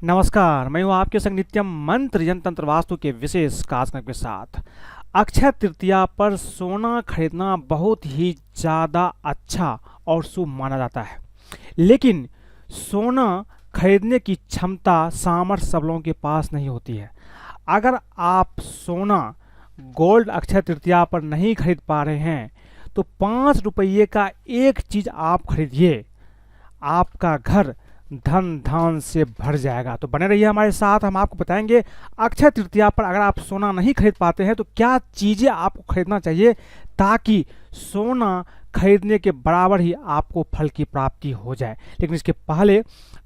नमस्कार, मैं हूँ आपके संग नित्यम मंत्र यंत्र तंत्र वास्तु के विशेष कार्यक्रम के साथ। अक्षय तृतीया पर सोना खरीदना बहुत ही ज़्यादा अच्छा और शुभ माना जाता है, लेकिन सोना खरीदने की क्षमता सामर्थ्य सब लोगों के पास नहीं होती है। अगर आप सोना गोल्ड अक्षय तृतीया पर नहीं खरीद पा रहे हैं तो 5 रुपये का एक चीज़ आप खरीदिए, आपका घर धन धान से भर जाएगा। तो बने रहिए हमारे साथ, हम आपको बताएंगे अक्षय तृतीया पर अगर आप सोना नहीं खरीद पाते हैं तो क्या चीज़ें आपको खरीदना चाहिए ताकि सोना खरीदने के बराबर ही आपको फल की प्राप्ति हो जाए। लेकिन इसके पहले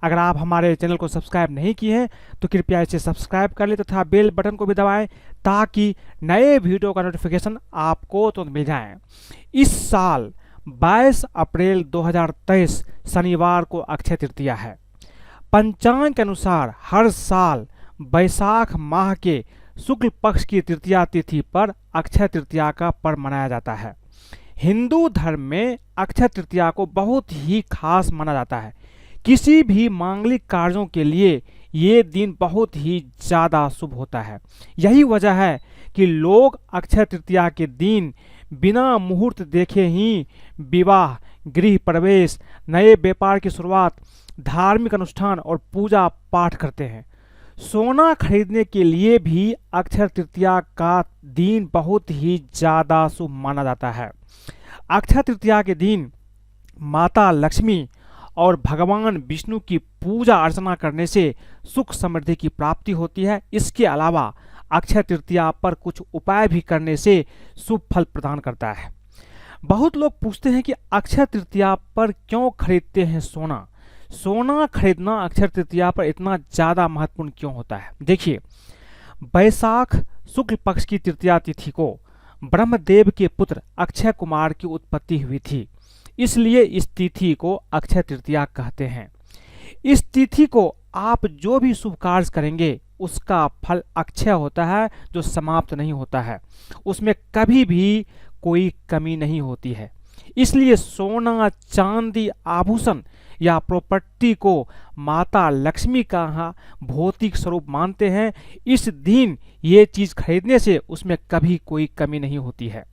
अगर आप हमारे चैनल को सब्सक्राइब नहीं किए हैं तो कृपया इसे सब्सक्राइब कर ले तथा बेल बटन को भी दबाएं ताकि नए वीडियो का नोटिफिकेशन आपको तुरंत मिल जाए। इस साल 22 अप्रैल 2023 शनिवार को अक्षय तृतीया है। पंचांग के अनुसार हर साल बैसाख माह के शुक्ल पक्ष की तृतीया तिथि पर अक्षय तृतीया का पर्व मनाया जाता है। हिंदू धर्म में अक्षय तृतीया को बहुत ही खास माना जाता है। किसी भी मांगलिक कार्यों के लिए ये दिन बहुत ही ज़्यादा शुभ होता है। यही वजह है कि लोग अक्षय तृतीया के दिन बिना मुहूर्त देखे ही विवाह, गृह प्रवेश, नए व्यापार की शुरुआत, धार्मिक अनुष्ठान और पूजा पाठ करते हैं। सोना खरीदने के लिए भी अक्षय तृतीया का दिन बहुत ही ज़्यादा शुभ माना जाता है। अक्षय तृतीया के दिन माता लक्ष्मी और भगवान विष्णु की पूजा अर्चना करने से सुख समृद्धि की प्राप्ति होती है। इसके अलावा अक्षय तृतीया पर कुछ उपाय भी करने से शुभ फल प्रदान करता है। बहुत लोग पूछते हैं कि अक्षय तृतीया पर क्यों खरीदते हैं सोना। सोना खरीदना अक्षय तृतीया पर इतना ज़्यादा महत्वपूर्ण क्यों होता है? देखिए, बैसाख शुक्ल पक्ष की तृतीया तिथि को ब्रह्मदेव के पुत्र अक्षय कुमार की उत्पत्ति हुई थी, इसलिए इस तिथि को अक्षय तृतीया कहते हैं। इस तिथि को आप जो भी शुभ कार्य करेंगे उसका फल अक्षय होता है, जो समाप्त नहीं होता है, उसमें कभी भी कोई कमी नहीं होती है। इसलिए सोना, चांदी, आभूषण या प्रॉपर्टी को माता लक्ष्मी का भौतिक स्वरूप मानते हैं। इस दिन ये चीज़ खरीदने से उसमें कभी कोई कमी नहीं होती है।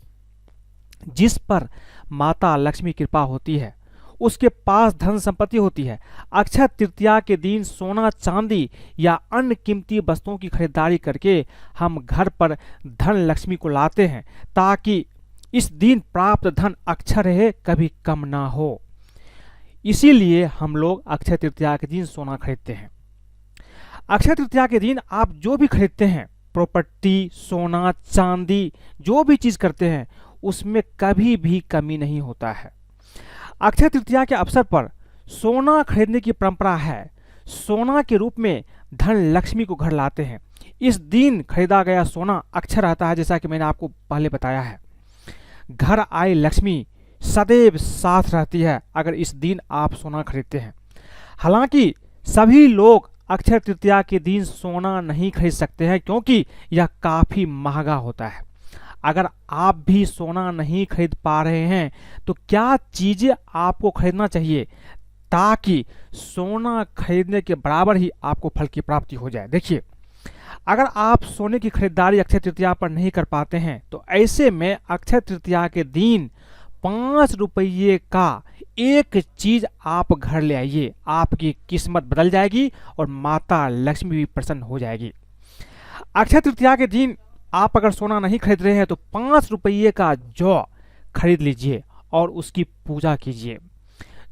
जिस पर माता लक्ष्मी कृपा होती है उसके पास धन संपत्ति होती है। अक्षय तृतीया के दिन सोना, चांदी या अन्य कीमती वस्तुओं की खरीदारी करके हम घर पर धन लक्ष्मी को लाते हैं ताकि इस दिन प्राप्त धन अक्षय रहे, कभी कम ना हो। इसीलिए हम लोग अक्षय तृतीया के दिन सोना खरीदते हैं। अक्षय तृतीया के दिन आप जो भी खरीदते हैं, प्रॉपर्टी, सोना, चांदी, जो भी चीज़ करते हैं उसमें कभी भी कमी नहीं होता है। अक्षय तृतीया के अवसर पर सोना खरीदने की परंपरा है। सोना के रूप में धन लक्ष्मी को घर लाते हैं। इस दिन खरीदा गया सोना अक्षय रहता है, जैसा कि मैंने आपको पहले बताया है। घर आई लक्ष्मी सदैव साथ रहती है अगर इस दिन आप सोना खरीदते हैं। हालांकि सभी लोग अक्षय तृतीया के दिन सोना नहीं खरीद सकते हैं क्योंकि यह काफ़ी महंगा होता है। अगर आप भी सोना नहीं खरीद पा रहे हैं तो क्या चीज़ें आपको खरीदना चाहिए ताकि सोना खरीदने के बराबर ही आपको फल की प्राप्ति हो जाए? देखिए, अगर आप सोने की खरीदारी अक्षय तृतीया पर नहीं कर पाते हैं तो ऐसे में अक्षय तृतीया के दिन 5 रुपये का एक चीज़ आप घर ले आइए, आपकी किस्मत बदल जाएगी और माता लक्ष्मी भी प्रसन्न हो जाएगी। अक्षय तृतीया के दिन आप अगर सोना नहीं खरीद रहे हैं तो 5 रुपये का जौ खरीद लीजिए और उसकी पूजा कीजिए।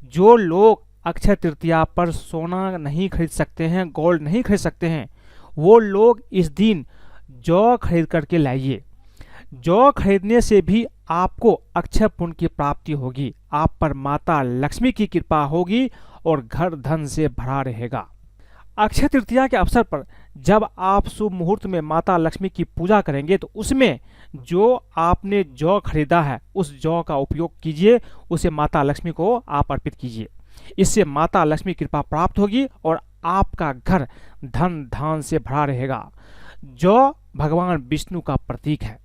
जो लोग अक्षय तृतीया पर सोना नहीं खरीद सकते हैं, गोल्ड नहीं खरीद सकते हैं, वो लोग इस दिन जौ खरीद करके लाइए। जौ खरीदने से भी आपको अक्षय पुण्य की प्राप्ति होगी, आप पर माता लक्ष्मी की कृपा होगी और घर धन से भरा रहेगा। अक्षय तृतीया के अवसर पर जब आप शुभ मुहूर्त में माता लक्ष्मी की पूजा करेंगे तो उसमें जो आपने जौ खरीदा है उस जौ का उपयोग कीजिए, उसे माता लक्ष्मी को आप अर्पित कीजिए। इससे माता लक्ष्मी कृपा प्राप्त होगी और आपका घर धन धान से भरा रहेगा। जौ भगवान विष्णु का प्रतीक है।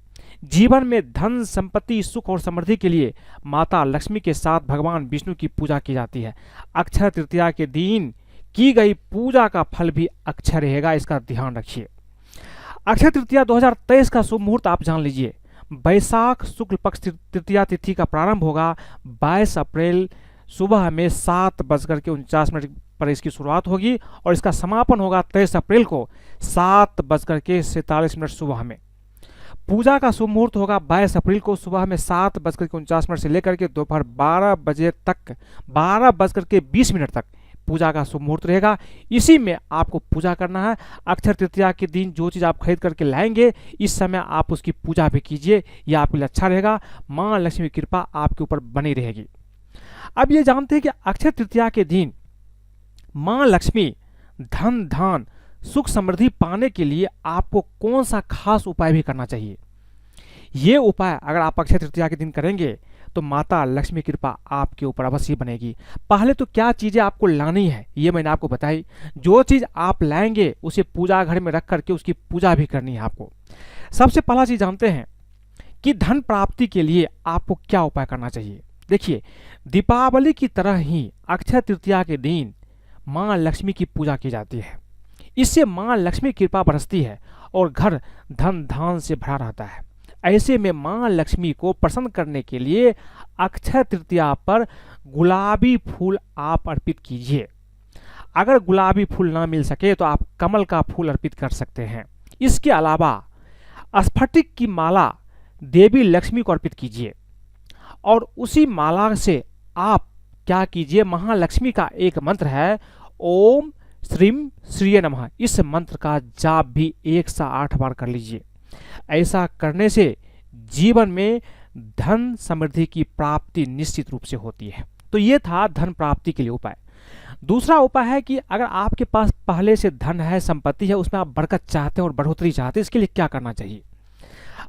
जीवन में धन, संपत्ति, सुख और समृद्धि के लिए माता लक्ष्मी के साथ भगवान विष्णु की पूजा की जाती है। अक्षय तृतीया के दिन की गई पूजा का फल भी अक्षय रहेगा, इसका ध्यान रखिए। अक्षय तृतीया 2023 का शुभ मुहूर्त आप जान लीजिए। बैसाख शुक्ल पक्ष तृतीया तिथि का प्रारंभ होगा 22 अप्रैल सुबह में 7:49 पर इसकी शुरुआत होगी और इसका समापन होगा 23 अप्रैल को 7:47 सुबह में। पूजा का शुभ मुहूर्त होगा 22 अप्रैल को सुबह में 7:49 से लेकर के दोपहर 12 बजे तक 12:20 तक पूजा का शुभ मुहूर्त रहेगा। इसी में आपको पूजा करना है। अक्षय तृतीया के दिन जो चीज़ आप खरीद करके लाएंगे इस समय आप उसकी पूजा भी कीजिए, यह आपके लिए अच्छा रहेगा। माँ लक्ष्मी की कृपा आपके ऊपर बनी रहेगी। अब ये जानते हैं कि अक्षय तृतीया के दिन माँ लक्ष्मी धन धान सुख समृद्धि पाने के लिए आपको कौन सा खास उपाय भी करना चाहिए। ये उपाय अगर आप अक्षय तृतीया के दिन करेंगे तो माता लक्ष्मी की कृपा आपके ऊपर अवश्य बनेगी। पहले तो क्या चीज़ें आपको लानी है ये मैंने आपको बताई। जो चीज़ आप लाएंगे उसे पूजा घर में रख करके उसकी पूजा भी करनी है आपको। सबसे पहला चीज़ जानते हैं कि धन प्राप्ति के लिए आपको क्या उपाय करना चाहिए। देखिए, दीपावली की तरह ही अक्षय तृतीया के दिन माँ लक्ष्मी की पूजा की जाती है। इससे माँ लक्ष्मी की कृपा बरसती है और घर धन धान से भरा रहता है। ऐसे में माँ लक्ष्मी को प्रसन्न करने के लिए अक्षय तृतीया पर गुलाबी फूल आप अर्पित कीजिए। अगर गुलाबी फूल ना मिल सके तो आप कमल का फूल अर्पित कर सकते हैं। इसके अलावा स्फटिक की माला देवी लक्ष्मी को अर्पित कीजिए और उसी माला से आप क्या कीजिए, महालक्ष्मी का एक मंत्र है ओम श्रीम श्रीये नमः, इस मंत्र का जाप भी 108 बार कर लीजिए। ऐसा करने से जीवन में धन समृद्धि की प्राप्ति निश्चित रूप से होती है। तो ये था धन प्राप्ति के लिए उपाय। दूसरा उपाय है कि अगर आपके पास पहले से धन है, संपत्ति है, उसमें आप बरकत चाहते हैं और बढ़ोतरी चाहते हैं, इसके लिए क्या करना चाहिए।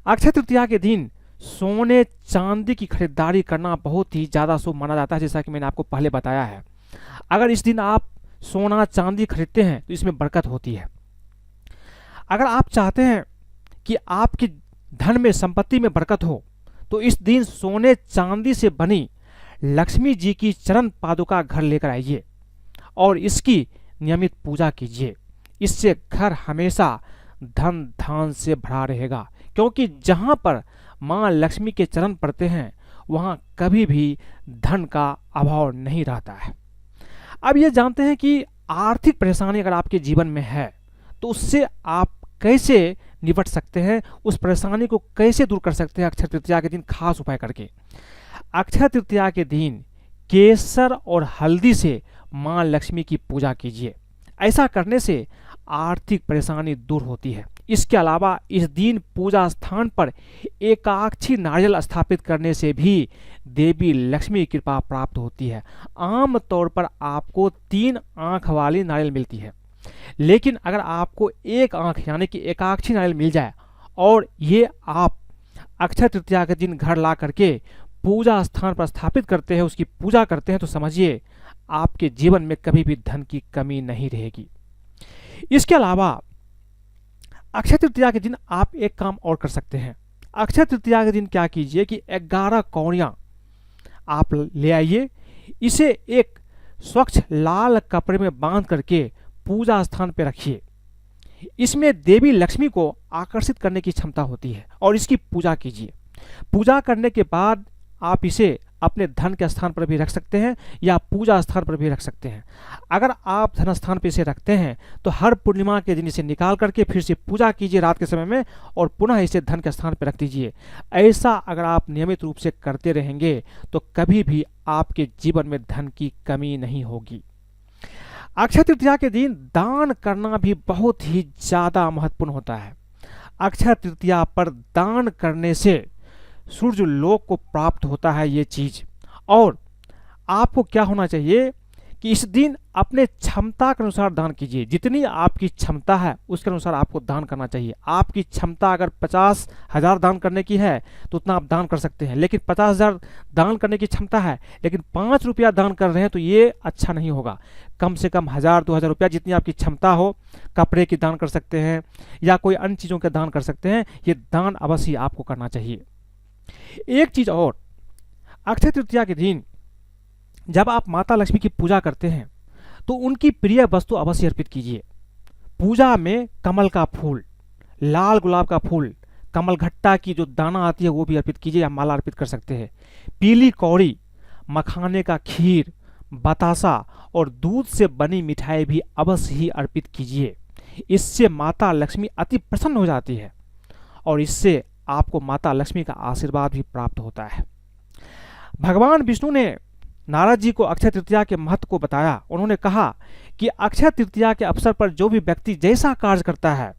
अक्षय तृतीया के दिन सोने चांदी की खरीदारी करना बहुत ही ज़्यादा शुभ माना जाता है, जैसा कि मैंने आपको पहले बताया है। अगर इस दिन आप सोना चांदी खरीदते हैं तो इसमें बरकत होती है। अगर आप चाहते हैं कि आपकी धन में संपत्ति में बरकत हो तो इस दिन सोने चांदी से बनी लक्ष्मी जी की चरण पादुका घर लेकर आइए और इसकी नियमित पूजा कीजिए। इससे घर हमेशा धन धान से भरा रहेगा, क्योंकि जहाँ पर माँ लक्ष्मी के चरण पड़ते हैं वहाँ कभी भी धन का अभाव नहीं रहता है। अब ये जानते हैं कि आर्थिक परेशानी अगर आपके जीवन में है तो उससे आप कैसे निपट सकते हैं, उस परेशानी को कैसे दूर कर सकते हैं अक्षय तृतीया के दिन खास उपाय करके। अक्षय तृतीया के दिन केसर और हल्दी से माँ लक्ष्मी की पूजा कीजिए। ऐसा करने से आर्थिक परेशानी दूर होती है। इसके अलावा इस दिन पूजा स्थान पर एकाक्षी नारियल स्थापित करने से भी देवी लक्ष्मी की कृपा प्राप्त होती है। आम तौर पर आपको 3 आंख वाली नारियल मिलती है, लेकिन अगर आपको 1 आंख यानी कि एकाक्षी नारियल मिल जाए और ये आप अक्षय तृतीया के दिन घर ला करके पूजा स्थान पर स्थापित करते हैं, उसकी पूजा करते हैं, तो समझिए आपके जीवन में कभी भी धन की कमी नहीं रहेगी। इसके अलावा अक्षय तृतीया के दिन आप एक काम और कर सकते हैं। अक्षय तृतीया के दिन क्या कीजिए कि 11 कौड़ियाँ आप ले आइए, इसे एक स्वच्छ लाल कपड़े में बांध करके पूजा स्थान पर रखिए। इसमें देवी लक्ष्मी को आकर्षित करने की क्षमता होती है और इसकी पूजा कीजिए। पूजा करने के बाद आप इसे अपने धन के स्थान पर भी रख सकते हैं या पूजा स्थान पर भी रख सकते हैं। अगर आप धन स्थान पर इसे रखते हैं तो हर पूर्णिमा के दिन इसे निकाल करके फिर से पूजा कीजिए रात के समय में और पुनः इसे धन के स्थान पर रख दीजिए। ऐसा अगर आप नियमित रूप से करते रहेंगे तो कभी भी आपके जीवन में धन की कमी नहीं होगी। अक्षय तृतीया के दिन दान करना भी बहुत ही ज़्यादा महत्वपूर्ण होता है। अक्षय तृतीया पर दान करने से सूर्य लोक को प्राप्त होता है ये चीज़। और आपको क्या होना चाहिए कि इस दिन अपने क्षमता के अनुसार दान कीजिए। जितनी आपकी क्षमता है उसके अनुसार आपको दान करना चाहिए। आपकी क्षमता अगर 50,000 दान करने की है तो उतना आप दान कर सकते हैं, लेकिन 50,000 दान करने की क्षमता है लेकिन 5 रुपया दान कर रहे हैं तो ये अच्छा नहीं होगा। कम से कम 1,000-2,000 रुपया जितनी आपकी क्षमता हो, कपड़े की दान कर सकते हैं या कोई अन्य चीज़ों के दान कर सकते हैं। ये दान अवश्य आपको करना चाहिए। एक चीज़ और, अक्षय तृतीया के दिन जब आप माता लक्ष्मी की पूजा करते हैं तो उनकी प्रिय वस्तु अवश्य अर्पित कीजिए। पूजा में कमल का फूल, लाल गुलाब का फूल, कमल घट्टा की जो दाना आती है वो भी अर्पित कीजिए या माला अर्पित कर सकते हैं। पीली कौड़ी, मखाने का खीर, बतासा और दूध से बनी मिठाई भी अवश्य ही अर्पित कीजिए। इससे माता लक्ष्मी अति प्रसन्न हो जाती है और इससे आपको माता लक्ष्मी का आशीर्वाद भी प्राप्त होता है। भगवान विष्णु ने नारद जी को अक्षय तृतीया के महत्व को बताया। उन्होंने कहा कि अक्षय तृतीया के अवसर पर जो भी व्यक्ति जैसा कार्य करता है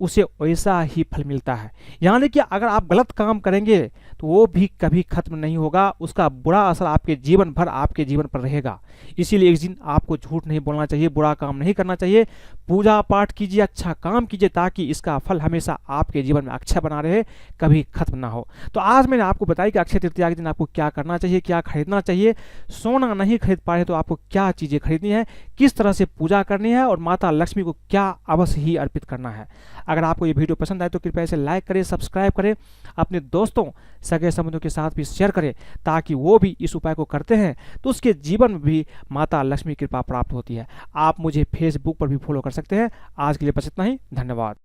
उसे वैसा ही फल मिलता है। यानी कि अगर आप गलत काम करेंगे तो वो भी कभी खत्म नहीं होगा, उसका बुरा असर आपके जीवन भर आपके जीवन पर रहेगा। इसीलिए एक दिन आपको झूठ नहीं बोलना चाहिए, बुरा काम नहीं करना चाहिए। पूजा पाठ कीजिए, अच्छा काम कीजिए ताकि इसका फल हमेशा आपके जीवन में अक्षय बना रहे, कभी खत्म ना हो। तो आज मैंने आपको बताया कि अक्षय तृतीया के दिन आपको क्या करना चाहिए, क्या खरीदना चाहिए। सोना नहीं खरीद पा रहे तो आपको क्या चीज़ें खरीदनी है, किस तरह से पूजा करनी है और माता लक्ष्मी को क्या अवश्य ही अर्पित करना है। अगर आपको ये वीडियो पसंद आए तो कृपया इसे लाइक करें, सब्सक्राइब करें, अपने दोस्तों सगे संबंधियों के साथ भी शेयर करें ताकि वो भी इस उपाय को करते हैं तो उसके जीवन में भी माता लक्ष्मी की कृपा प्राप्त होती है। आप मुझे फेसबुक पर भी फॉलो कर सकते हैं। आज के लिए बस इतना ही, धन्यवाद।